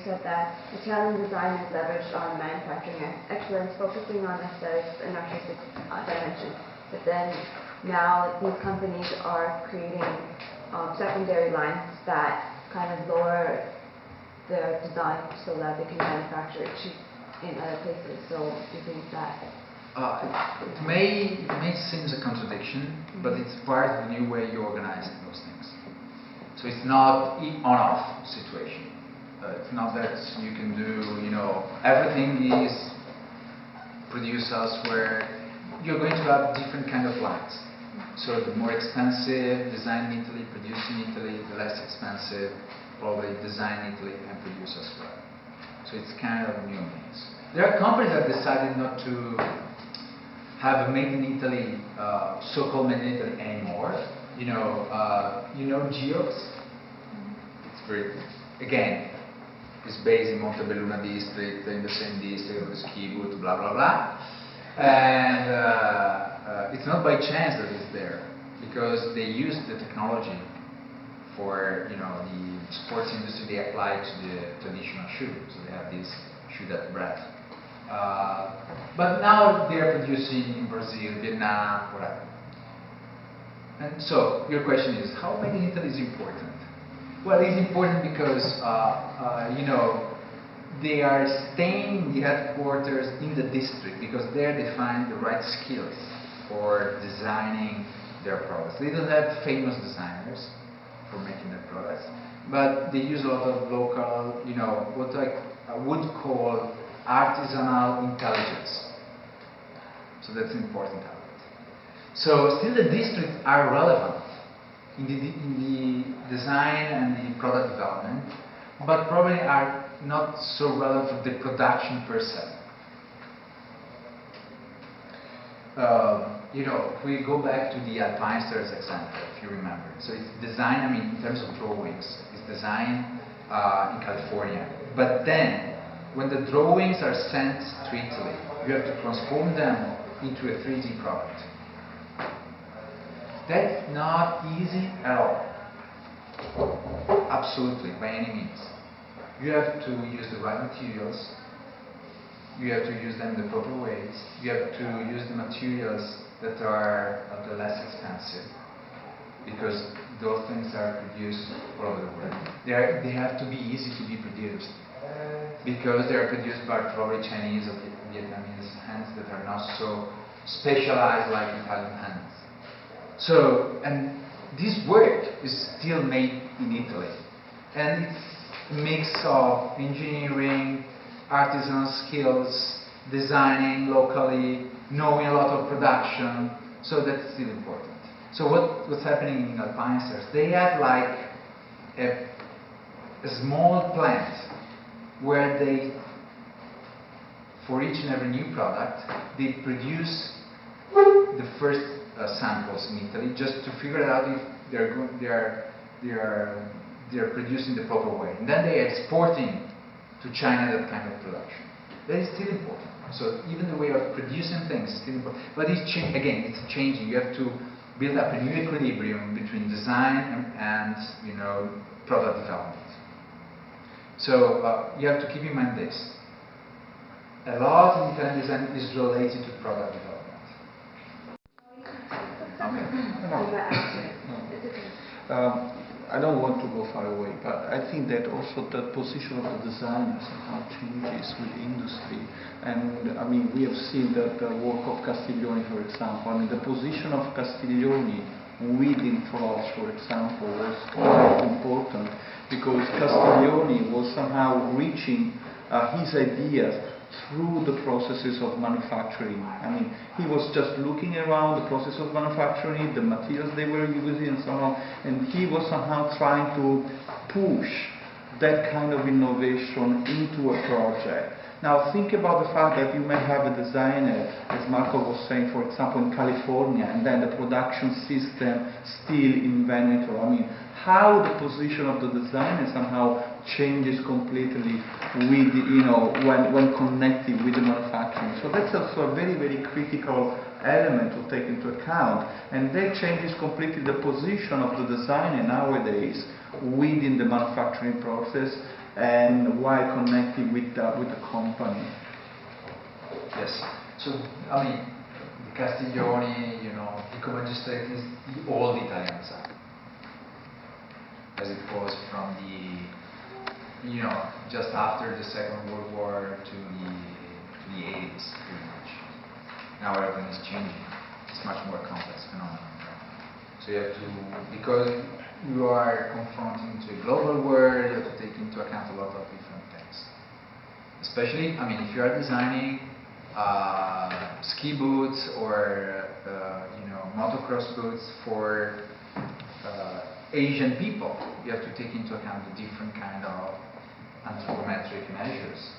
said that Italian design is leveraged on manufacturing excellence, focusing on aesthetics and artistic dimension. But then now these companies are creating secondary lines that kind of lower their design so that they can manufacture it cheap in other places. So do you think that? It may seem a contradiction, but it's part of the new way you organize those things. So it's not on-off situation. It's not that you can do, everything is produced elsewhere. You're going to have different kind of lines. So the more expensive, design in Italy, produced in Italy, the less expensive, probably design in Italy and produce elsewhere. So it's kind of new things. There are companies that decided not to have a made in Italy, so-called made in Italy anymore. Geox? It's very, again, it's based in Montebelluna district, in the same district of the ski boot, blah blah blah. And it's not by chance that it's there, because they use the technology for the sports industry. They apply to the traditional shoe, so they have this shoe that bread. But now they are producing in Brazil, Vietnam, whatever. And so your question is, how made in Italy is important? Well, it's important because they are staying in the headquarters in the district, because there they find the right skills for designing their products. They don't have famous designers for making their products, but they use a lot of local, what I would call artisanal intelligence. So that's an important element. So still the districts are relevant in the design and the product development, but probably are not so relevant for the production per se. If we go back to the Alpinesters example, if you remember. So it's design, in terms of drawings, it's designed in California. But then, when the drawings are sent to Italy, you have to transform them into a 3D product. That's not easy at all. Absolutely, by any means. You have to use the right materials. You have to use them the proper ways. You have to use the materials that are the less expensive, because those things are produced all over the world. They have to be easy to be produced, because they are produced by probably Chinese or Vietnamese hands that are not so specialized like Italian hands. So, and this work is still made in Italy, and it's a mix of engineering, artisanal skills, designing locally, knowing a lot of production. So that's still important. So what's happening in Alpinesters? They have like a small plant where they, for each and every new product, they produce the first samples in Italy, just to figure out if they're producing the proper way, and then they are exporting to China that kind of production. That is still important. So even the way of producing things is still important, but it's changing. You have to build up a new equilibrium between design and product development. So you have to keep in mind this. A lot in Italian design is related to product development. I don't want to go far away, but I think that also the position of the designer somehow changes with industry. And we have seen that the work of Castiglioni, for example. The position of Castiglioni within Frost, for example, was quite important, because Castiglioni was somehow reaching his ideas through the processes of manufacturing. He was just looking around the process of manufacturing, the materials they were using and so on, and he was somehow trying to push that kind of innovation into a project. Now think about the fact that you may have a designer, as Marco was saying, for example, in California, and then the production system still in Veneto. How the position of the designer somehow changes completely with, when connected with the manufacturing. So that's also a very, very critical element to take into account. And that changes completely the position of the designer nowadays within the manufacturing process, and while connecting with the company. Yes. So, I mean, the Castiglioni, you know, the Comagistretti is the old Italian design, as it was from the, you know, just after the Second World War to the 80s, pretty much. Now everything is changing. It's much more complex phenomenon. So you have to, because you are confronting to a global world, you have to take into account a lot of different things. Especially, I mean, if you are designing ski boots or you know, motocross boots for Asian people, you have to take into account the different kind of anthropometric measures.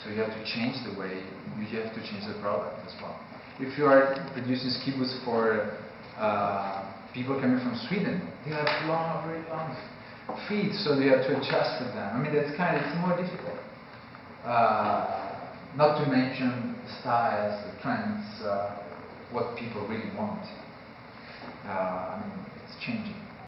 So you have to change the way, you have to change the product as well. If you are producing ski boots for people coming from Sweden, they have long, very long feet, so you have to adjust with them. I mean, it's more difficult. Not to mention the styles, the trends, what people really want. I mean, it's changing.